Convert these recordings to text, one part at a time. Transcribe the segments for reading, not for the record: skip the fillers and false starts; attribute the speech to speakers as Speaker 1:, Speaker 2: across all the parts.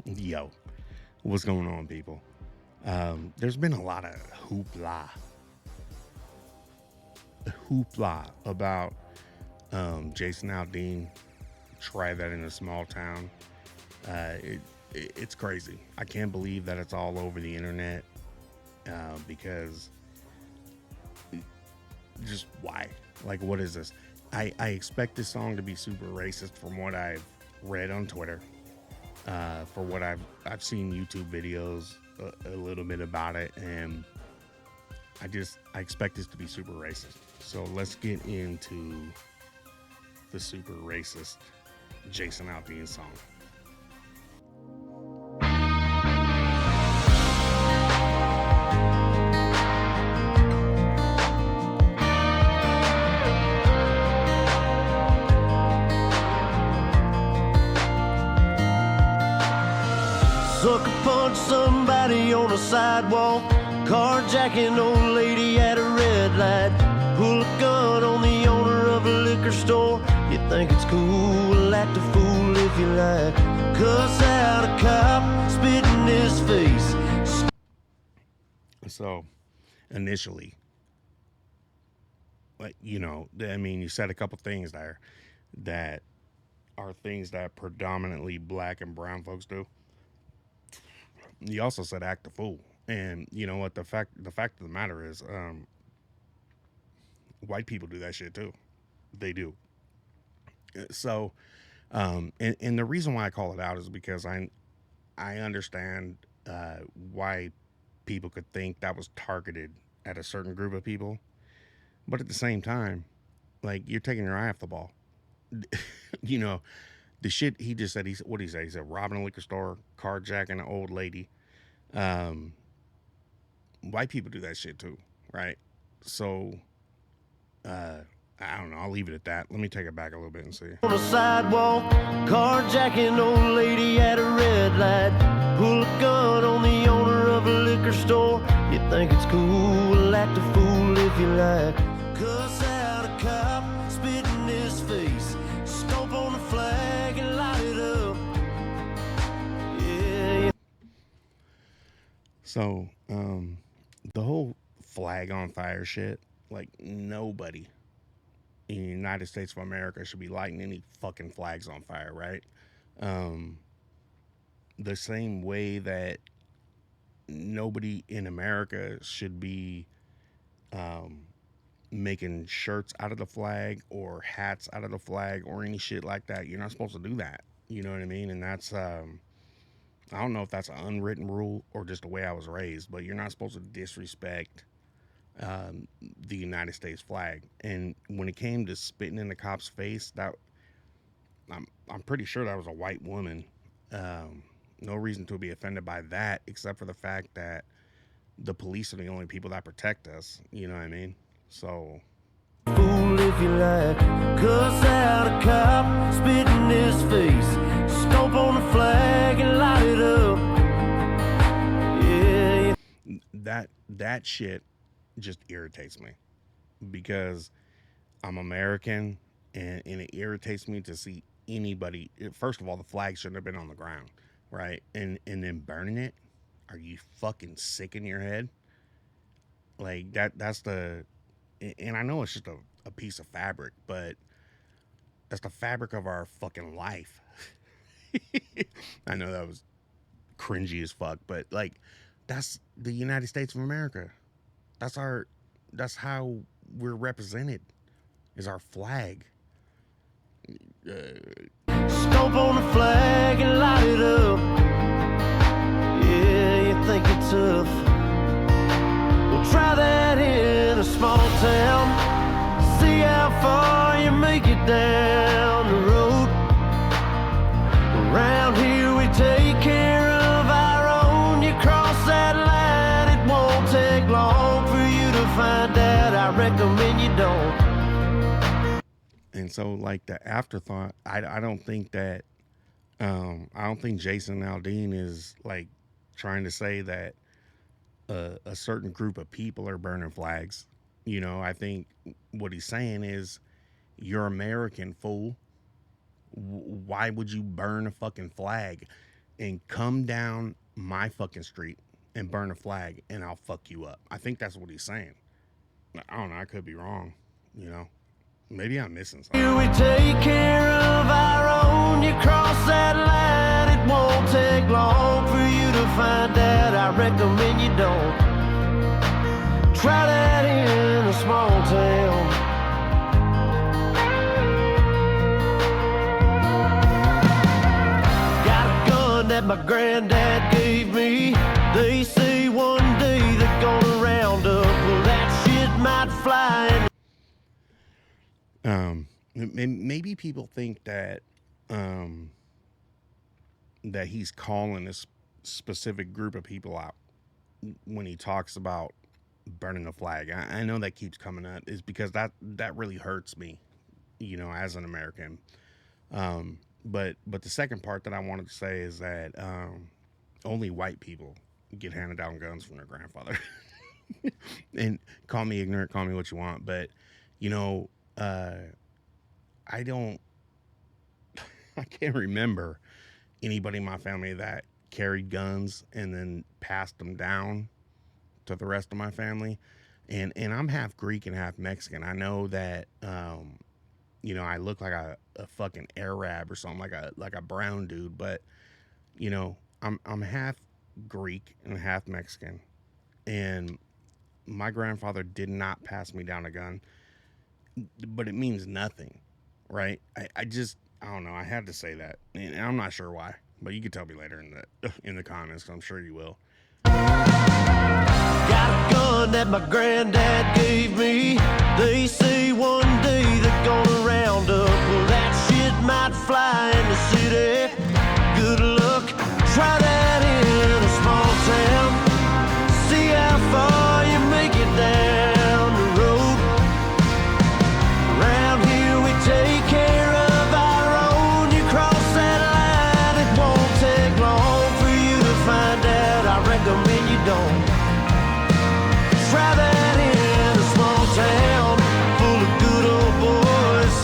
Speaker 1: Yo, what's going on, people? There's been a lot of hoopla about Jason Aldean. Try that in a small town. Uh, it, it's crazy. I can't believe that it's all over the internet because just why? Like, what is this? I expect this song to be super racist from what I've read on Twitter. For what I've seen YouTube videos a little bit about it, and I expect this to be super racist. So let's get into the super racist Jason Aldean song.
Speaker 2: Sucker punch somebody on a sidewalk, carjacking old lady at a red light, pull a gun on the owner of a liquor store. You think it's cool, act a fool if you like, cuss out a cop, spit in his face.
Speaker 1: So initially, like, I mean, you said a couple things there that are things that predominantly black and brown folks do. You also said act a fool, and you know what? The fact of the matter is, white people do that shit too. They do. So, and the reason why I call it out is because I understand why people could think that was targeted at a certain group of people, but at the same time, like, you're taking your eye off the ball. you know, the shit he just said. What did he say? He said robbing a liquor store, carjacking an old lady. Um, White people do that shit too, right? So, uh, I don't know. I'll leave it at that. Let me take it back a little bit and see.
Speaker 2: On a sidewalk, carjacking old lady at a red light, pull a gun on the owner of a liquor store. You think it's cool, act a fool if you like, cuss out a cop, spit in his face, stomp on the flag and light it up. Yeah.
Speaker 1: So, the whole flag on fire shit, like, nobody in the United States of America should be lighting any fucking flags on fire, right? Um, the same way that nobody in America should be um, making shirts out of the flag or hats out of the flag or any shit like that. You're not supposed to do that. You know what I mean? And that's I don't know if that's an unwritten rule or just the way I was raised, but you're not supposed to disrespect the United States flag. And when it came to spitting in the cop's face, that I'm pretty sure that was a white woman. No reason to be offended by that, except for the fact that the police are the only people that protect us. You know what I mean? So,
Speaker 2: Fool if you like, cuss out a cop, spit in his face, stomp on the flag and light it up. Yeah.
Speaker 1: that shit just irritates me because I'm American, and it irritates me to see anybody. First of all, the flag shouldn't have been on the ground, right? And then burning it. Are you fucking sick in your head? Like, that's the, and I know it's just a piece of fabric, but that's the fabric of our fucking life. I know that was cringy as fuck, but like, that's the United States of America. That's our, that's how we're represented, is our flag.
Speaker 2: Stomp on the flag and light it up. Yeah, you think you're tough? Well, try that in a small town. See how far you make it down the road. Around here we take care of our own. You cross that line, it won't take long for you to find out. I recommend you don't.
Speaker 1: And so, like, the afterthought, I don't think that, I don't think Jason Aldean is like trying to say that a certain group of people are burning flags. I think what he's saying is, you're American, fool. Why would you burn a fucking flag? and come down my fucking street and burn a flag, and I'll fuck you up. I think that's what he's saying. I don't know. I could be wrong. You know, maybe I'm missing something.
Speaker 2: We take care of our own. You cross that line, it won't take long for you to find out. I recommend you don't try that in a small town. Got a gun that my granddad gave me. They say one day they're gonna round up. Well, that shit might fly.
Speaker 1: Maybe people think that that he's calling this specific group of people out when he talks about burning the flag. I know that keeps coming up is because that really hurts me, you know, as an American. But the second part that I wanted to say is that only white people get handed down guns from their grandfather. And call me ignorant, call me what you want, but you know, I don't, I can't remember anybody in my family that carried guns and then passed them down to the rest of my family. And I'm half Greek and half Mexican. I know that you know, I look like a fucking Arab or something, like a brown dude, but you know, I'm half Greek and half Mexican. And my grandfather did not pass me down a gun, but it means nothing, right? I just I don't know. I had to say that, and I'm not sure why, but you can tell me later in the comments. 'Cause I'm sure you will.
Speaker 2: Got a gun that my granddad gave me. They say one day they're gonna round up. Well, that shit might fly in the city. Good luck, try that in a small town. See how far you make it down the road. Around here we take care of our own. You cross that line, it won't take long for you to find out. I recommend you don't try that in a small town full of good old boys.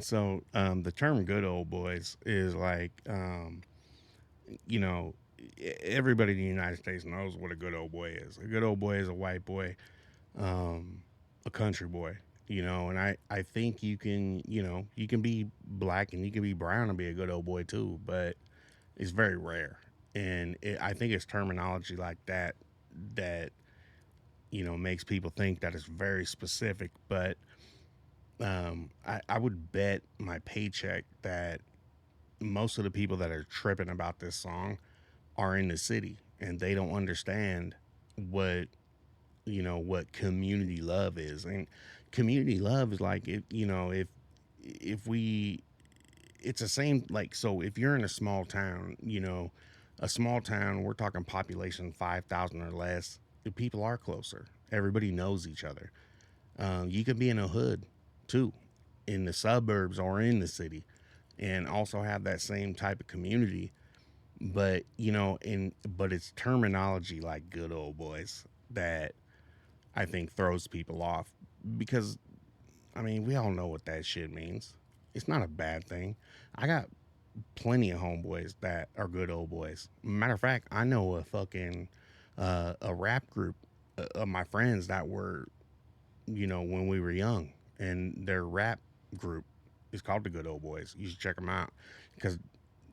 Speaker 1: So the term "good old boys" is like, you know, everybody in the United States knows what a good old boy is. A good old boy is a white boy, a country boy. You know, and I think you can, you know, you can be black and you can be brown and be a good old boy too, but it's very rare. And I think it's terminology like that that you know makes people think that it's very specific. But I would bet my paycheck that most of the people that are tripping about this song are in the city and they don't understand what you know what community love is. And community love is like if you know if we it's the same like so if you're in a small town, you know, a small town, we're talking population 5,000 or less, the people are closer, everybody knows each other. You could be in a hood too, in the suburbs or in the city, and also have that same type of community. But you know, in but it's terminology like "good old boys" that I think throws people off because I mean we all know what that shit means. It's not a bad thing. I got plenty of homeboys that are good old boys. Matter of fact, I know a fucking a rap group of my friends that were you know when we were young, and their rap group is called the Good Old Boys. You should check them out because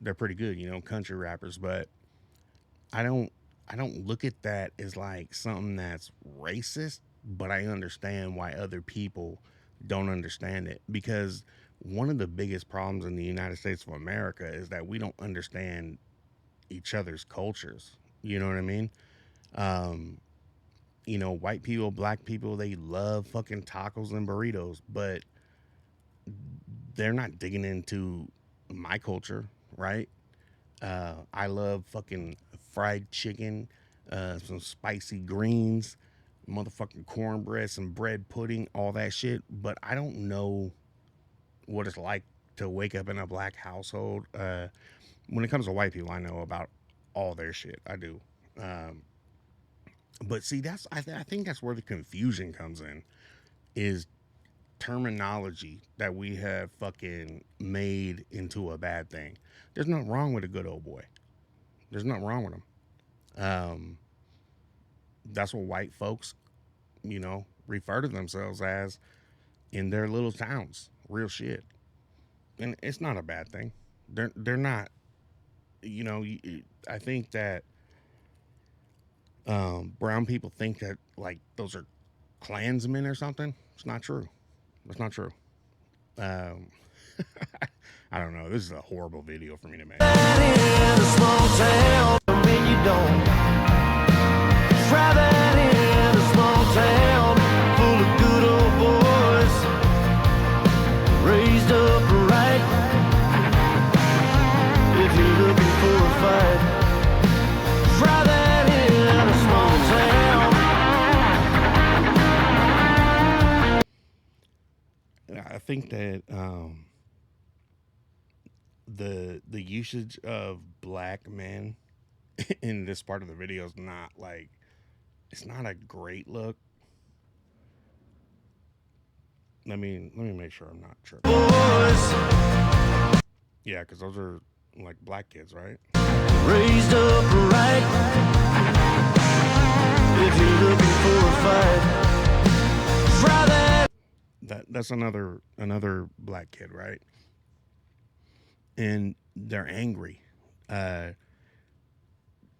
Speaker 1: they're pretty good. You know, country rappers, but I don't I don't look at that as like something that's racist, but I understand why other people don't understand it because one of the biggest problems in the United States of America is that we don't understand each other's cultures. You know what I mean? Um, you know, white people, black people, they love fucking tacos and burritos, but they're not digging into my culture, right? I love fucking fried chicken, some spicy greens, motherfucking cornbread, some bread pudding, all that shit. But I don't know what it's like to wake up in a black household. When it comes to white people, I know about all their shit. I do. Um, but see, I think that's where the confusion comes in. Is terminology that we have fucking made into a bad thing. There's nothing wrong with a good old boy. There's nothing wrong with him. Um, that's what white folks, refer to themselves as in their little towns. Real shit, and it's not a bad thing. They're not. I think that brown people think that like those are Klansmen or something. It's not true. It's not true. Um, I don't know. This is a horrible video for me to make.
Speaker 2: In a small town, when you don't try that in a small town full of good old boys raised up right. If you're looking for a fight, try that in a small town.
Speaker 1: I think that the usage of black men in this part of the video is not like it's not a great look. Let me make sure I'm not tripping.
Speaker 2: Boys
Speaker 1: Yeah, because those are like black kids, right?
Speaker 2: raised up right. If you're looking for a fight, try that.
Speaker 1: That's another black kid, right? And they're angry. Uh,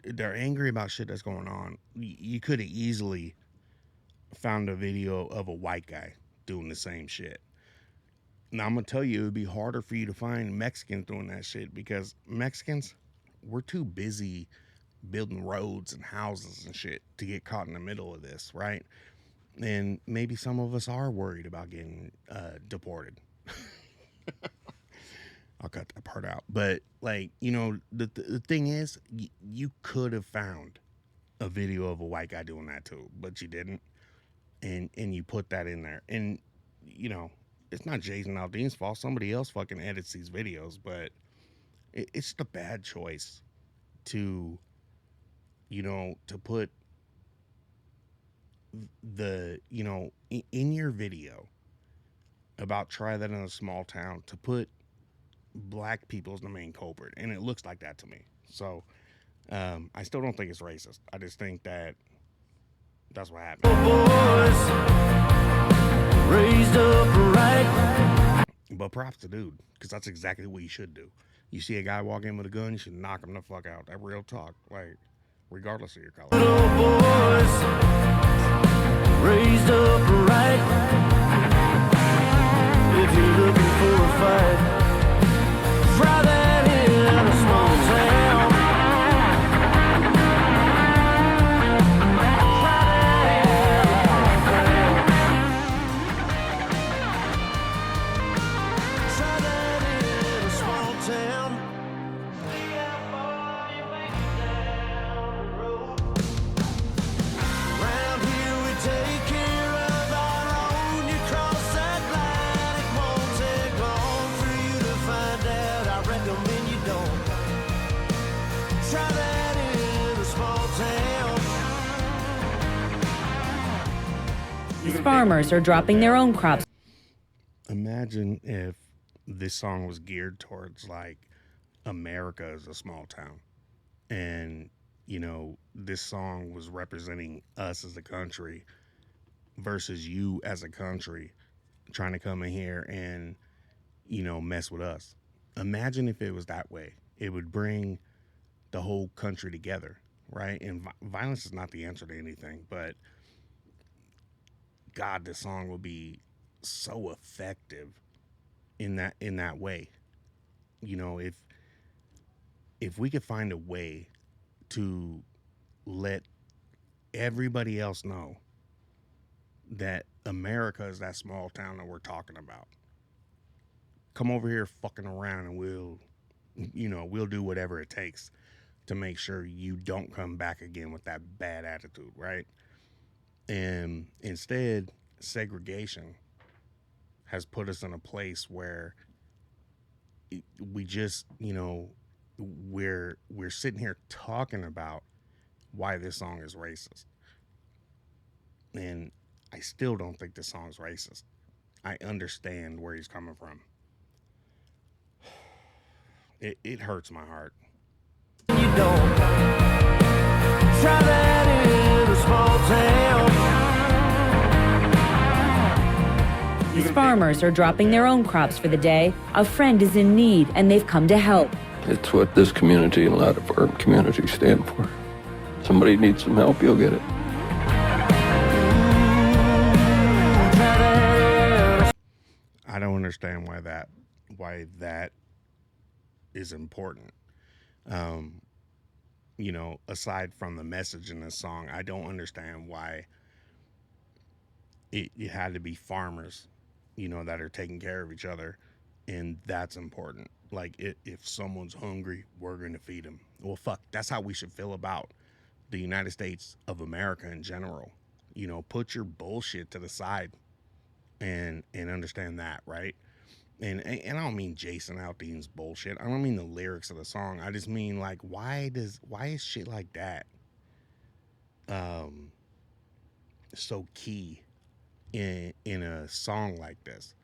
Speaker 1: they're angry about shit that's going on. You could have easily found a video of a white guy doing the same shit. Now I'm gonna tell you, it would be harder for you to find Mexicans doing that shit because Mexicans, we're too busy building roads and houses and shit to get caught in the middle of this, right? And maybe some of us are worried about getting deported. I'll cut that part out. But like, the thing is, you could have found a video of a white guy doing that too, but you didn't, and you put that in there, and it's not Jason Aldean's fault. Somebody else fucking edits these videos, but it's the bad choice to, to put in your video about try that in a small town to put black people as the main culprit, and it looks like that to me. So I still don't think it's racist. I just think that that's what happened.
Speaker 2: Boys raised up right.
Speaker 1: But props to dude, because that's exactly what you should do. You see a guy walk in with a gun, you should knock him the fuck out. That real talk, like regardless of your color.
Speaker 2: Boys raised up right. If you're looking for a fight, try that in a small town. Try that in a small town. Around here we take care of our own. You cross that line, it won't take long for you to find out. I recommend you don't try that in a small town.
Speaker 3: These farmers are dropping their own crops.
Speaker 1: Imagine if this song was geared towards like America as a small town, and this song was representing us as a country versus you as a country trying to come in here and mess with us. Imagine if it was that way. It would bring the whole country together, right? And violence is not the answer to anything, but God, this song will be so effective in that way. If we could find a way to let everybody else know that America is that small town that we're talking about. Come over here fucking around and we'll do whatever it takes to make sure you don't come back again with that bad attitude, right? And instead, segregation has put us in a place where we just, we're sitting here talking about why this song is racist. And I still don't think this song's racist. I understand where he's coming from. It hurts my heart.
Speaker 2: You don't try that in a small town.
Speaker 3: These farmers are dropping their own crops for the day. A friend is in need and they've come to help.
Speaker 4: It's what this community and a lot of our communities stand for. Somebody needs some help, you'll get it.
Speaker 1: I don't understand why that is important. Aside from the message in this song, I don't understand why it had to be farmers, that are taking care of each other, and that's important. Like, if someone's hungry, we're gonna feed them. Well, fuck, that's how we should feel about the United States of America in general. Put your bullshit to the side and understand that, right? And I don't mean Jason Aldean's bullshit. I don't mean the lyrics of the song. I just mean, like, why is shit like that so key in a song like this?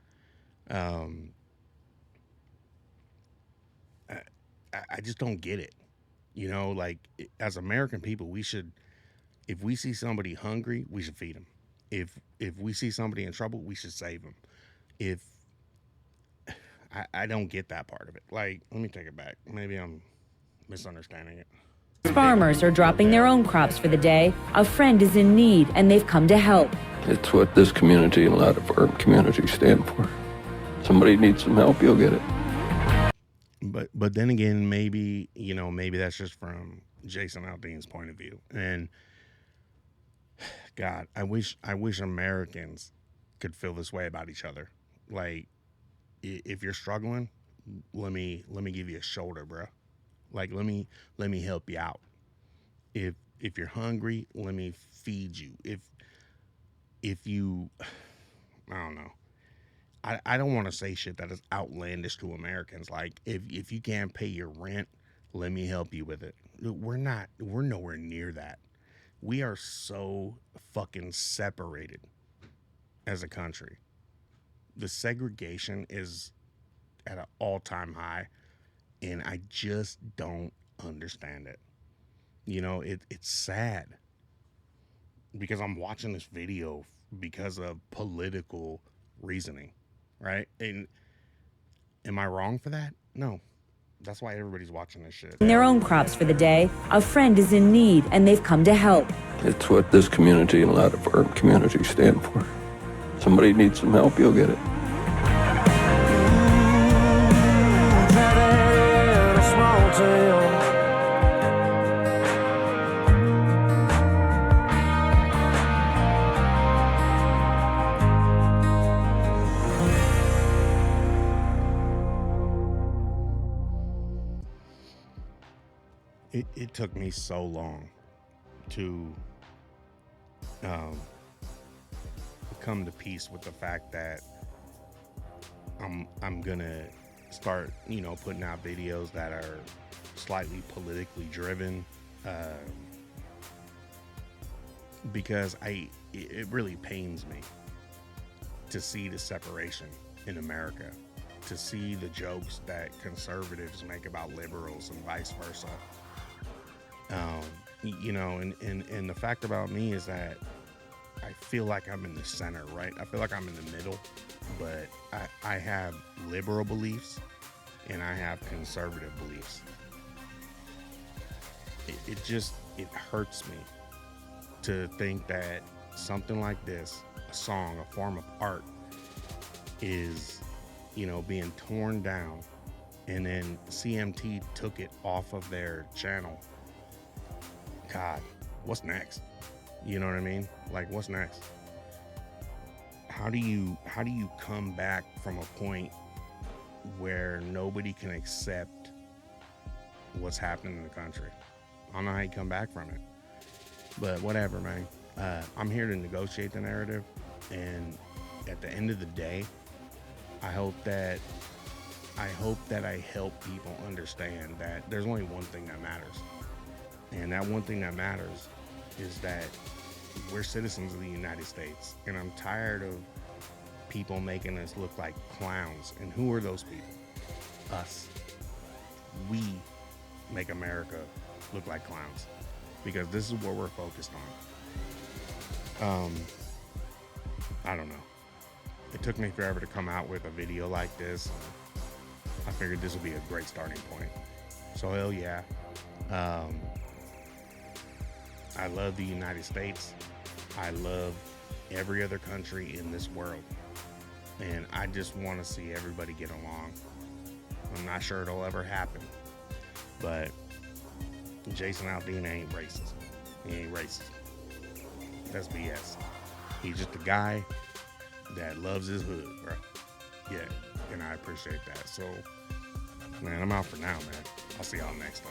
Speaker 1: I just don't get it. Like, as American people, we should, if we see somebody hungry, we should feed them. If we see somebody in trouble, we should save them. If I don't get that part of it. Like, let me take it back. Maybe I'm misunderstanding it.
Speaker 3: Farmers are dropping their own crops for the day. A friend is in need and they've come to help.
Speaker 4: It's what this community and a lot of our communities stand for. Somebody needs some help, you'll get it.
Speaker 1: But then again, maybe that's just from Jason Aldean's point of view. And God, I wish Americans could feel this way about each other. Like, if you're struggling, let me give you a shoulder, bro. Like, let me help you out. If you're hungry, let me feed you. If you, I don't know. I don't want to say shit that is outlandish to Americans. Like, if you can't pay your rent, let me help you with it. We're nowhere near that. We are so fucking separated as a country. The segregation is at an all-time high, and I just don't understand it. It's sad because I'm watching this video because of political reasoning, right? And am I wrong for that? No. That's why everybody's watching this shit.
Speaker 3: Their own crops for the day. A friend is in need and they've come to help.
Speaker 4: It's what this community and a lot of our communities stand for. Somebody needs some help, you'll get it.
Speaker 1: It took me so long to come to peace with the fact that I'm gonna start putting out videos that are slightly politically driven, because it really pains me to see the separation in America, to see the jokes that conservatives make about liberals and vice versa. And the fact about me is that I feel like I'm in the center, right? I feel like I'm in the middle, but I have liberal beliefs and I have conservative beliefs. It hurts me to think that something like this, a song, a form of art, is, being torn down, and then CMT took it off of their channel. God, what's next? You know what I mean? Like, what's next? How do you come back from a point where nobody can accept what's happening in the country? I don't know how you come back from it, but whatever, man. I'm here to negotiate the narrative, and at the end of the day, I hope that I help people understand that there's only one thing that matters. And that one thing that matters is that we're citizens of the United States. And I'm tired of people making us look like clowns. And who are those people? Us. We make America look like clowns because this is what we're focused on. I don't know. It took me forever to come out with a video like this. I figured this would be a great starting point. So hell yeah. I love the United States. I love every other country in this world. And I just want to see everybody get along. I'm not sure it'll ever happen. But Jason Aldean ain't racist. He ain't racist. That's BS. He's just a guy that loves his hood, bro. Yeah, and I appreciate that. So, man, I'm out for now, man. I'll see y'all next time.